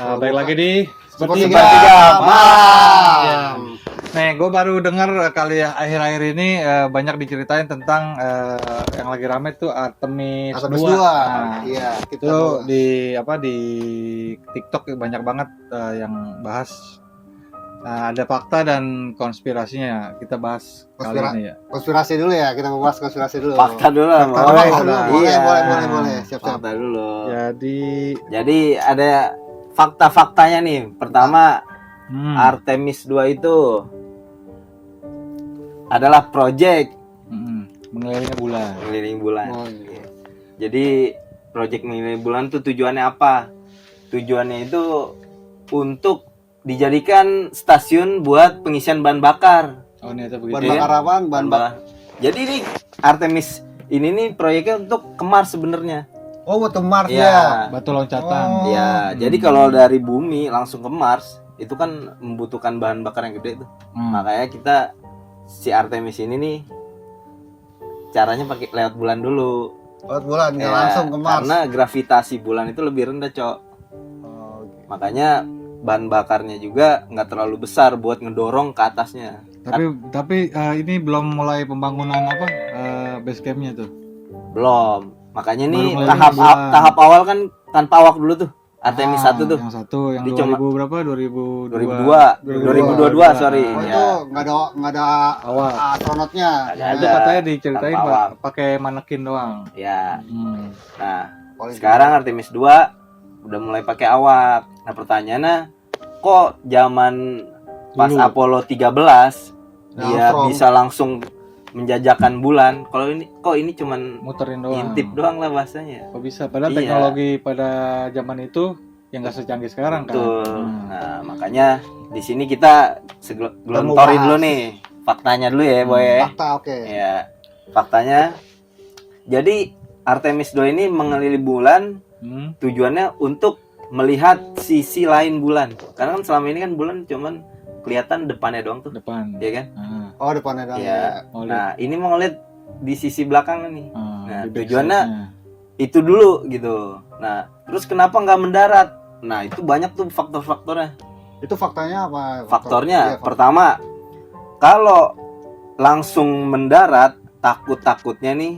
Baik lagi di Sepertiga Malam. ya. Nih, gue baru dengar kali ya akhir-akhir ini banyak diceritain tentang yang lagi rame tuh Artemis 2. Nah, Iya, kita itu bahas. di TikTok banyak banget yang bahas. Nah, ada fakta dan konspirasinya. Kita bahas kali ini ya. Konspirasi dulu ya, kita mau bahas konspirasi dulu. Fakta dulu lah, Fakta boleh. dulu, Iya. boleh. Siap-siap. Fakta dulu. Jadi ada fakta-faktanya nih. Pertama, Artemis 2 itu adalah proyek mengelilingi bulan. mengelilingi bulan. Oh, iya. Jadi proyek mengelilingi bulan tuh tujuannya apa? Tujuannya itu untuk dijadikan stasiun buat pengisian bahan bakar. Oh, ini begitu. Bahan Iya. bakar apaan? Bahan bakar. Jadi ini Artemis ini nih proyeknya untuk ke Mars sebenarnya. Oh, buat ke Mars Iya. ya. Batu loncatan. Oh. Ya, jadi kalau dari bumi langsung ke Mars itu kan membutuhkan bahan bakar yang gede tuh. Makanya kita si Artemis ini nih caranya pakai lewat bulan dulu. Lewat bulan, nggak Ya, langsung ke Mars. Karena gravitasi bulan itu lebih rendah, Cok. Oh, oke. Makanya bahan bakarnya juga nggak terlalu besar buat ngedorong ke atasnya. Tapi ini belum mulai pembangunan base campnya tuh. Belum. Makanya nih Baru mulai tahap awal kan tanpa awak dulu tuh. Artemis 1 tuh. Yang satu yang Dia 2000 cuma- berapa? 2022, sorry. Oh, Ya. itu nggak ada Awal. astronotnya. Nggak Itu ada. katanya diceritain Tanpa Pak, awak. pakai manekin doang. Ya. Nah, Paling sekarang Artemis 2 udah mulai pakai awak. Nah, pertanyaannya kok zaman pas Dulu. Apollo 13 dia Armstrong. bisa langsung menjajakan bulan. Kalau ini cuman Muterin doang. ngintip doang lah bahasanya. Kok bisa? Padahal Iya. teknologi pada zaman itu yang nggak secanggih sekarang kan. Betul. Nah, makanya di sini kita gelontorin bahas. dulu nih faktanya dulu ya, Boy. fakta, oke. Ya, faktanya. Jadi Artemis 2 ini mengelilingi bulan tujuannya untuk melihat sisi lain bulan. Karena kan selama ini kan bulan cuman kelihatan depannya doang tuh, Depan. ya kan? Oh, depannya dong. Iya. Oh, Nah, ini mau ngeliat di sisi belakang nih. Nah, di tujuannya backside-nya. itu dulu gitu. Nah, terus kenapa nggak mendarat? Nah, itu banyak tuh faktor-faktornya. Itu faktanya apa? Faktornya Iya, pertama, kalau langsung mendarat takutnya nih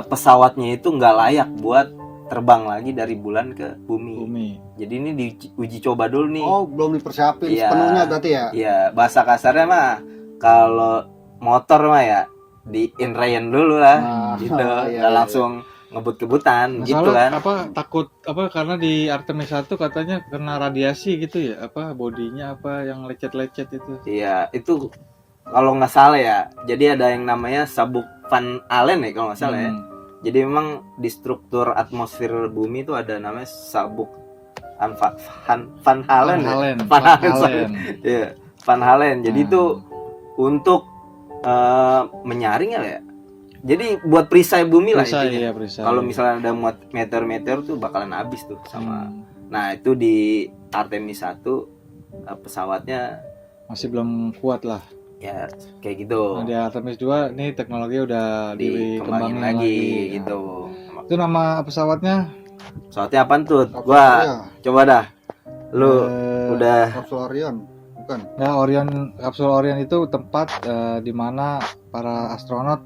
pesawatnya itu nggak layak buat terbang lagi dari bulan ke bumi. Jadi ini diuji coba dulu nih. Oh, belum dipersiapin Iya. sepenuhnya berarti ya? Iya, bahasa kasarnya mah kalau motor mah ya di inrayan dulu lah, gitu. Iya, Nggak langsung ngebut-kebutan gitu Masalah kan. takut karena di Artemis 1 katanya kena radiasi gitu ya, bodinya yang lecet-lecet itu. Iya, itu kalau nggak salah ya. Jadi ada yang namanya sabuk Van Allen ya kalau nggak salah ya. Jadi memang di struktur atmosfer bumi itu ada namanya sabuk Van Halen. Iya, Van Halen. Jadi itu untuk menyaring ya. Jadi buat perisai bumi lah intinya. Kalau misalnya ada meteor tuh bakalan habis tuh sama. Nah, itu di Artemis 1 pesawatnya masih belum kuat lah. Ya, kayak gitu. Nah, di Artemis 2 nih teknologi udah dikembangin lagi gitu. Itu nama pesawatnya? Pesawatnya apaan tuh? Gua coba dah. Lu udah Kapsul Orion, bukan? Ya, kapsul Orion itu tempat di mana para astronot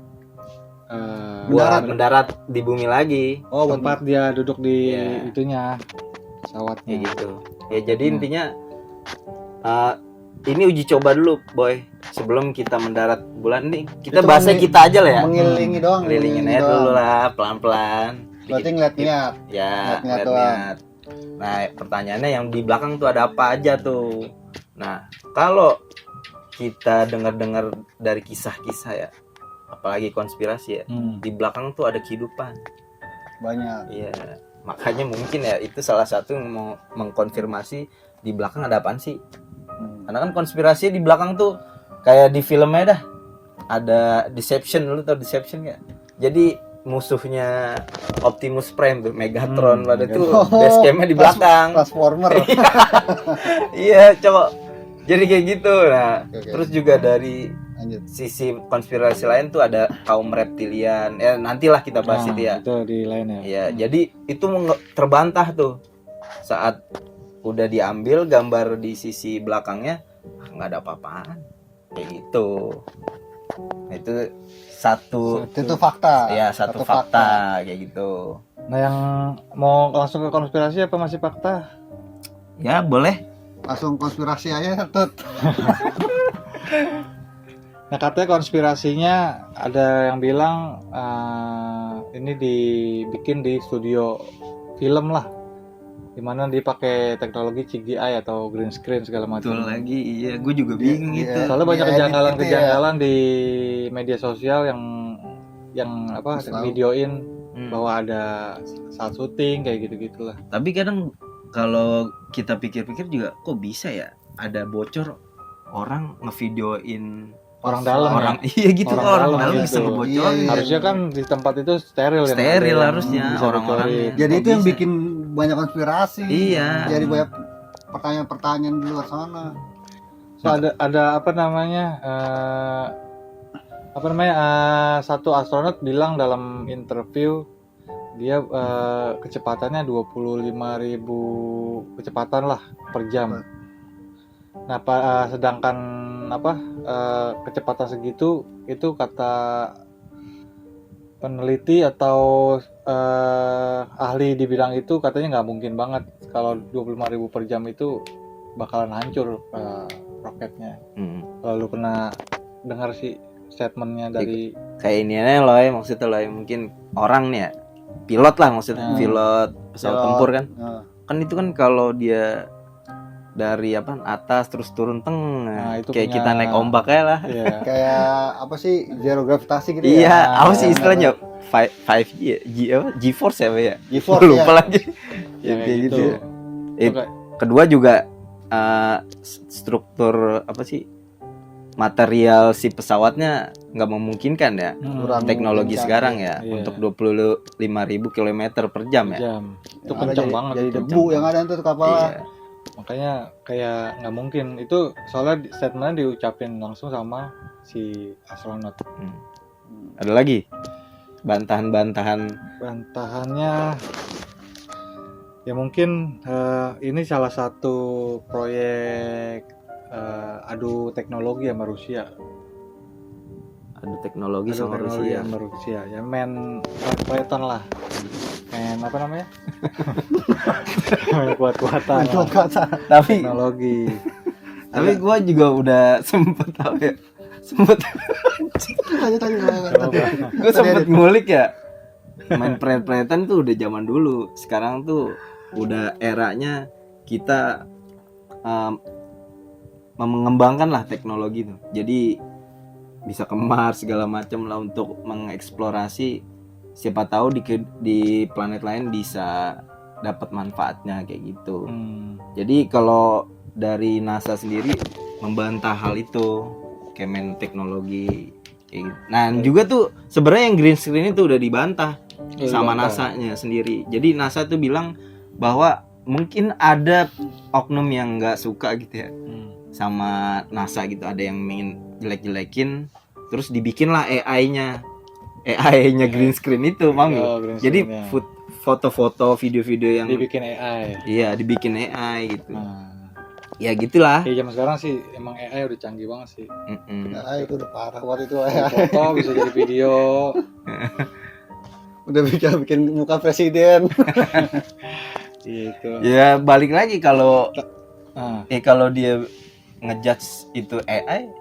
mendarat di bumi lagi. Oh, tempat dia duduk di Iya. itunya pesawatnya. Kayak gitu. Ya jadi intinya ini uji coba dulu, Boy. Sebelum kita mendarat bulan nih, kita Itu bahasnya kita aja lah ya. Mengelilingi doang. Ngelilingin aja dulu lah, pelan-pelan. Berarti ngeliat-ngeliat. Ya, Ngeliat-ngeliat doang. ngeliat-ngeliat. Nah, pertanyaannya yang di belakang tuh ada apa aja tuh. Nah, kalau kita dengar-dengar dari kisah-kisah ya, apalagi konspirasi ya, di belakang tuh ada kehidupan. Banyak. Iya, makanya mungkin ya itu salah satu yang mau mengkonfirmasi di belakang ada apaan sih. Karena kan konspirasi di belakang tuh kayak di filmnya dah ada Deception, lu tau Deception gak? Jadi musuhnya Optimus Prime tuh Megatron pada itu base campnya di belakang. Transformer. Iya, coba. Jadi kayak gitu. Nah, Oke. terus juga dari Lanjut. sisi konspirasi lain tuh ada kaum reptilian. Ya nantilah kita bahas itu ya. Itu di lain ya. Iya, jadi itu terbantah tuh saat udah diambil gambar di sisi belakangnya nggak ada apa-apaan kayak gitu. Nah, itu Itu fakta. ya satu fakta kayak gitu. Nah, yang mau langsung ke konspirasi apa masih fakta? Ya boleh. Langsung konspirasi aja, Tut. Nah, katanya konspirasinya ada yang bilang ini dibikin di studio film lah, dimana dipakai teknologi CGI atau green screen segala macam. Betul lagi, iya, gue juga bingung Iya. itu. Soalnya banyak Iya, kejanggalan-kejanggalan di media sosial yang apa Tahu. videoin Hmm. bahwa ada saat syuting kayak gitu-gitulah. Tapi kadang kalau kita pikir-pikir juga kok bisa ya ada bocor orang ngevideoin Orang dalam orang ya. iya gitu, Orang orang dalam dalam gitu. bisa ngebocorin. Iya. Harusnya kan di tempat itu steril yang Steril ada yang harusnya bisa orang-orangnya. bocorin. Jadi Kok itu yang bisa? bikin banyak konspirasi. Iya. Jadi banyak pertanyaan-pertanyaan di luar sana. So, ada apa namanya satu astronot bilang dalam interview dia kecepatannya 25.000 kecepatan lah per jam. Nah, sedangkan kecepatan segitu itu kata peneliti atau ahli di bidang itu katanya nggak mungkin banget kalau 25.000 per jam itu bakalan hancur roketnya. Kalau lu pernah dengar sih statementnya dari Kayak ini aja loh ya, maksudnya loh ya, mungkin orang nih ya, pilot lah maksudnya, pilot pesawat Pilot. tempur kan. Nah, Kan itu kan kalau dia dari atas terus turun Nah, itu kayak punya- kita naik ombak ya lah. ya, kayak apa sih, zero gravitasi gitu Iya, ya? apa sih ya, istilahnya? 5G ya? G-force ya, Pak ya? GeForce Lupa ya. lagi. ya Kayak kayak gitu gitu. ya. Itu kayak- Kedua juga struktur apa sih? Material si pesawatnya nggak memungkinkan ya. Kurang Teknologi kencang, sekarang ya Iya. untuk 25.000 km per jam ya. jam itu Yang ada kencang jadi- banget Jadi itu. debu yang ada itu kapal. Iya. Makanya kayak nggak mungkin itu, soalnya statementnya diucapin langsung sama si astronot. Ada lagi bantahan-bantahan. Bantahannya ya mungkin ini salah satu proyek adu teknologi sama Rusia. Adu teknologi Adu sama teknologi Rusia. sama Rusia. Ya main Triton lah. Main apa namanya? Main kuat-kuatan lah. Tapi Teknologi. gua juga udah sempet tahu ya. Sempet gue sempet ngulik ya. Main pret-pretan tuh udah zaman dulu. Sekarang tuh udah eranya kita mengembangkan lah teknologi tuh. Jadi bisa ke Mars segala macam lah untuk mengeksplorasi, siapa tahu di planet lain bisa dapat manfaatnya kayak gitu. Jadi kalau dari NASA sendiri membantah hal itu, Kemen Teknologi kayak gitu. Nah, juga tuh sebenarnya yang green screen itu udah dibantah sama NASA-nya sendiri. Jadi NASA tuh bilang bahwa mungkin ada oknum yang nggak suka gitu ya sama NASA gitu, ada yang ingin jelek-jelekin, terus dibikinlah AI-nya green screen itu, paham nggak? Oh, green Jadi screen-nya. foto-foto, video-video yang dibikin AI. iya dibikin AI gitu. Nah, Ya gitulah. di zaman sekarang sih emang AI udah canggih banget sih. Itu udah parah buat itu Bisa ya. foto bisa jadi video. Udah bikin muka presiden. Iya itu. Ya balik lagi kalau Nah, kalau dia ngejudge itu AI,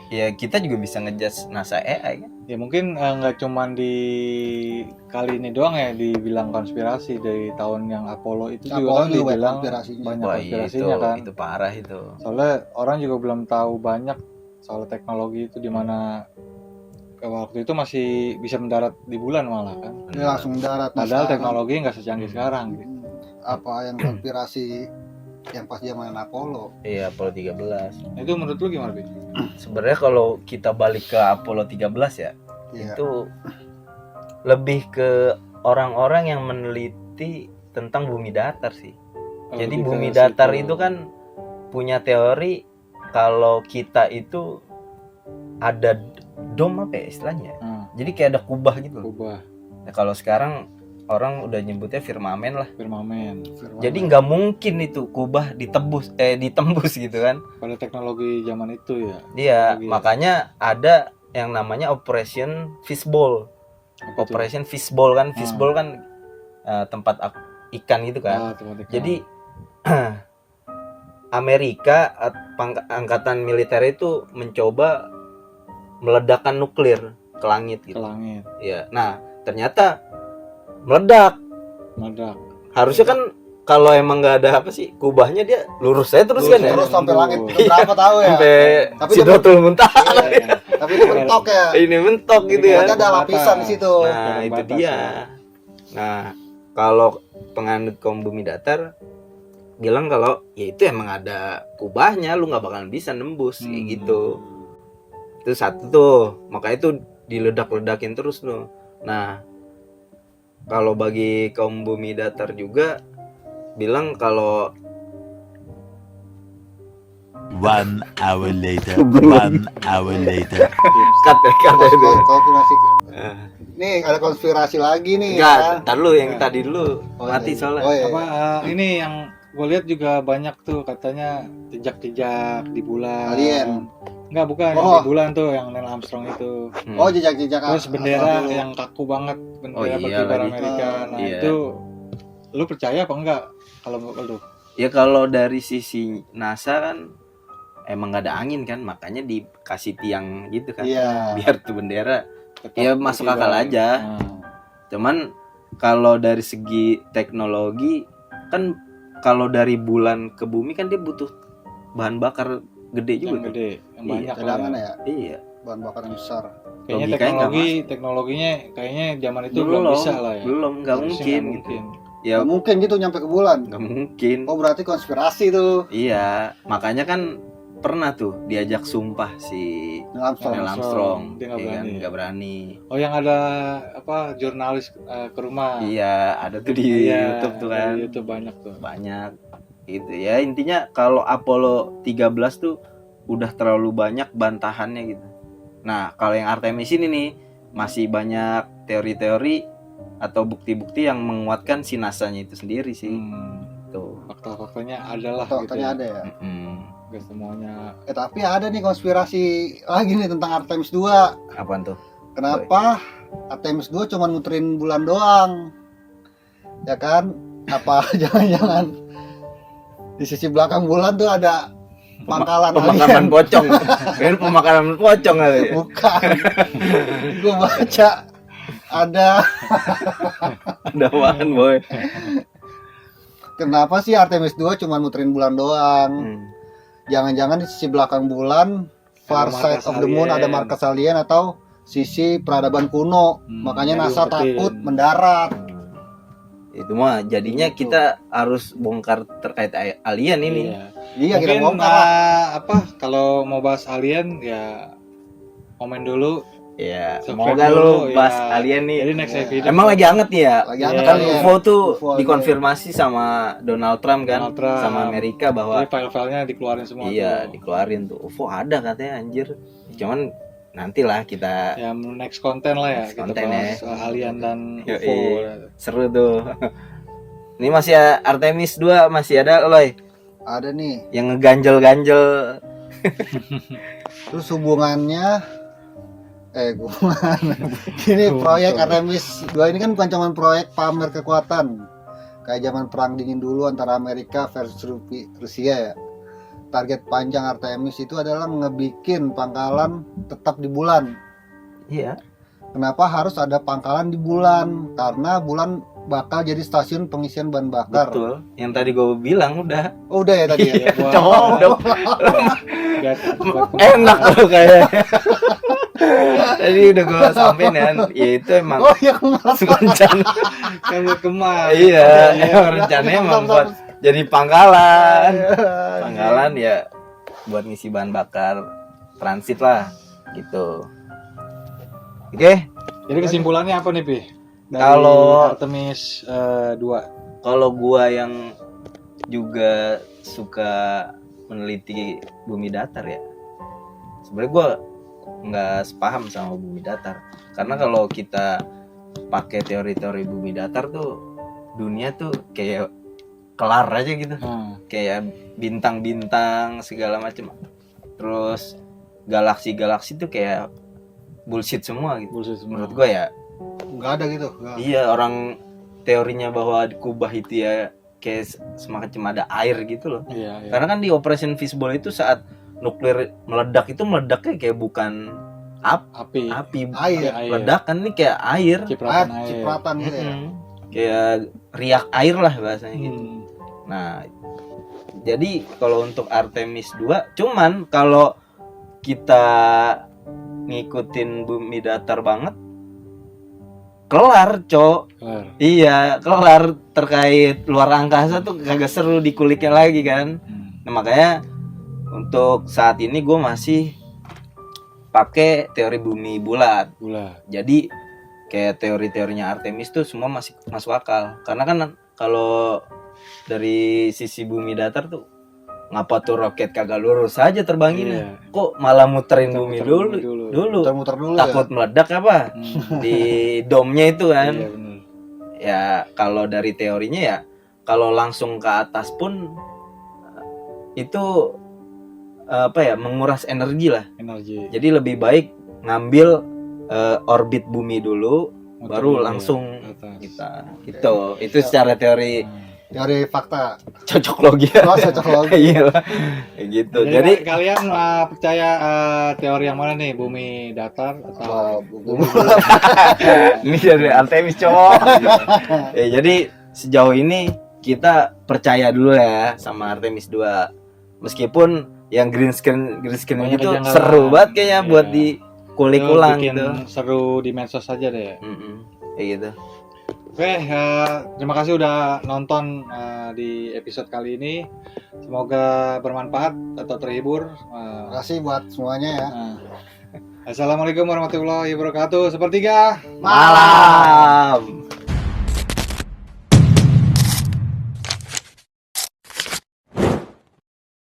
ya kita juga bisa ngejudge NASA AI kan. ya mungkin nggak cuman di kali ini doang ya dibilang konspirasi. Dari tahun yang Apollo itu juga kan dibilang banyak Wah, konspirasinya kan. itu parah itu. Soalnya orang juga belum tahu banyak soal teknologi itu, dimana waktu itu masih bisa mendarat di bulan malah kan. Dia langsung darat. Padahal sekarang. teknologi nggak secanggih sekarang gitu. Apa yang konspirasi yang pas zaman Apollo. Iya, Apollo 13. Nah, itu menurut lu gimana, Bi? Sebenarnya kalau kita balik ke Apollo 13 ya, Iya. itu lebih ke orang-orang yang meneliti tentang bumi datar sih. Jadi Lebih ke bumi datar situ. itu kan punya teori kalau kita itu ada dom apa ya istilahnya. Jadi kayak ada kubah gitu loh. Kubah. Nah, kalau sekarang orang udah nyebutnya firmamen lah. Firmamen. Jadi nggak mungkin itu kubah ditembus gitu kan. Pada teknologi zaman itu ya. Iya, Teknologi. makanya ada yang namanya Operation Fishbowl. Apa tuh? Operation Fishbowl kan, fishbowl kan tempat ikan gitu kan. Tempat ikan. Jadi Amerika angkatan militer itu mencoba meledakkan nuklir ke langit ke gitu. langit, Iya. Nah, ternyata meledak. meledak. Harusnya kan kalau emang nggak ada apa sih, kubahnya dia lurus aja terus Lurus kan ya. Terus sampai Lurus. langit berapa tahu ya? Sampai Tapi Sidratul Muntaha. Iya. Tapi itu mentok ya. Ini mentok gitu Jadi ya. Pokoknya ada lapisan di situ. Nah, Ada itu batas, dia. ya. Nah, kalau penganut kaum bumi datar bilang kalau ya itu emang ada kubahnya, lu nggak bakalan bisa nembus kayak gitu. Itu satu tuh, maka itu diledak-ledakin terus tuh. Nah, kalau bagi kaum bumi datar juga bilang kalau 1 hour later. 1 hour later. cut itu. Konspirasi. Nih ada konspirasi lagi nih. Enggak, ya. ntar lu yang tadi dulu Oh, mati iya. soalnya. Oh, iya. Apa ini yang gue lihat juga banyak tuh katanya jejak-jejak di bulan. Alien. Enggak, bukan yang Oh. di bulan tuh yang Neil Armstrong itu. Oh, jejak-jejak. Terus bendera dulu. yang kaku banget, bendera Oh, iya berkibar lagi. Amerika. Nah, Iya. itu lu percaya apa enggak kalau lu? Ya kalau dari sisi NASA kan emang gak ada angin kan, makanya dikasih tiang gitu kan. Iya. Biar tuh bendera Tetap ya masuk akal berkibar. aja. Nah, Cuman kalau dari segi teknologi kan, kalau dari bulan ke bumi kan dia butuh bahan bakar gede juga yang kan. gede, yang Iya. banyak lah Cadangan ya. ya, Iya. bahan bakar yang besar. Kayaknya Logikanya teknologinya kayaknya zaman itu belum bisa lah ya. Belum, nggak Harusnya mungkin, nggak gitu. mungkin. Ya Nggak mungkin gitu nyampe ke bulan. nggak mungkin. Oh, berarti konspirasi tuh. Iya, makanya kan pernah tuh diajak sumpah si Neil Armstrong. Neil Armstrong, Dia nggak iya kan, berani. nggak berani. Oh, yang ada apa jurnalis ke rumah. Iya, ada tuh di Iya, YouTube tuh ada kan. di YouTube banyak tuh. Banyak gitu ya. Intinya kalau Apollo 13 tuh udah terlalu banyak bantahannya gitu. Nah, kalau yang Artemis ini nih masih banyak teori-teori atau bukti-bukti yang menguatkan si NASA-nya itu sendiri sih. Tuh. Fakta-faktanya adalah Faktanya gitu. ada ya. Gak semuanya. Tapi ada nih konspirasi lagi nih tentang Artemis 2. Apaan tuh? Kenapa Artemis 2 cuma muterin bulan doang? Ya kan? Apa jangan-jangan di sisi belakang bulan tuh ada pangkalan Pemakaman alien? pocong. Kan pemakaman pocong kali. Bukan. Gue baca ada. Ada apaan, boy? Kenapa sih Artemis 2 cuma muterin bulan doang? Jangan-jangan di sisi belakang bulan far Ada side markas of the moon alien. ada markas alien atau sisi peradaban kuno. Makanya yang NASA diumpetin. takut mendarat. Itu mah jadinya Gitu. kita harus bongkar terkait alien ini. Iya. Iya, kita Mungkin bongkar lah. apa kalau mau bahas alien ya komen dulu. Ya, Subscribe semoga dulu, lu bahas ya. alien nih. Jadi next Iya. episode Emang lagi anget nih ya. Lagi Iya, anget Kan alien. UFO tuh UFO, dikonfirmasi sama Donald Trump kan, Donald Trump. sama Amerika bahwa jadi file-filenya dikeluarin semua. iya tuh. dikeluarin tuh UFO ada katanya anjir. Cuman nantilah kita Ya next konten lah ya Next kita konten bahas ya. alien dan Yoi. UFO. seru tuh. Ini masih Artemis 2 masih ada Loy Ada nih. yang ngeganjel-ganjel. Terus hubungannya hubungan. Ini proyek Artemis 2 ini kan bukan cuma proyek pamer kekuatan. Kayak zaman perang dingin dulu antara Amerika versus Rusia ya. Target panjang Artemis itu adalah ngebikin pangkalan tetap di bulan. Iya. Kenapa harus ada pangkalan di bulan? Karena bulan bakal jadi stasiun pengisian bahan bakar. Betul. Yang tadi gue bilang udah. Oh, udah ya tadi ya. Ya, buat- Cowok udah buat enak tuh kayak. Tadi udah gue sampein kan. Ya itu emang Oh iya, aku ngerasa. rencana. kan buat kemas. Iya, emang rencananya emang buat jadi pangkalan. Pangkalan ya buat ngisi bahan bakar transit lah gitu. Oke, Jadi kesimpulannya apa nih, Pi? Dari Kalau- Artemis 2. kalau gua yang juga suka meneliti bumi datar ya, sebenarnya gua nggak sepaham sama bumi datar, karena kalau kita pakai teori-teori bumi datar tuh dunia tuh kayak kelar aja gitu. Kayak bintang-bintang segala macam. Terus galaksi-galaksi tuh kayak bullshit semua gitu. Menurut gue ya. Nggak ada gitu. Nggak. Iya, orang teorinya bahwa di Kubah itu ya kayak semacam ada air gitu loh. Iya. Karena kan di Operation Fishbowl itu saat nuklir meledak itu meledaknya kayak bukan api. Air. Ledakan nih kayak air. Cipratan gitu ya. Kayak riak air lah bahasanya gitu. Nah, jadi kalau untuk Artemis 2 cuman kalau kita ngikutin bumi datar banget kelar, Cok. Iya, kelar terkait luar angkasa tuh kagak seru dikuliknya lagi kan. Nah, makanya untuk saat ini gue masih pakai teori bumi bulat. Jadi kayak teori-teorinya Artemis tuh semua masih masuk akal. Karena kan kalau dari sisi bumi datar tuh ngapa tuh roket kagak lurus aja terbanginnya? Kok malah muterin bumi dulu. Muter-muter dulu Takut meledak apa? Di domnya itu kan. Iya, bener. Ya kalau dari teorinya ya kalau langsung ke atas pun itu menguras energi lah. Jadi lebih baik ngambil orbit bumi dulu baru langsung kita gitu. Itu secara teori fakta. cocok logi. Cocok logi. Iya gitu. Jadi kalian percaya teori yang mana nih, bumi datar atau ini dari Artemis, cowok. Ya, jadi sejauh ini kita percaya dulu ya sama Artemis 2. Meskipun yang green screen itu seru banget kayaknya buat dikulik ulang bikin gitu. Seru di medsos aja deh. Kayak gitu. Oke, terima kasih udah nonton di episode kali ini. Semoga bermanfaat atau terhibur. Terima kasih buat semuanya ya. Assalamualaikum warahmatullahi wabarakatuh. Sepertiga Malam.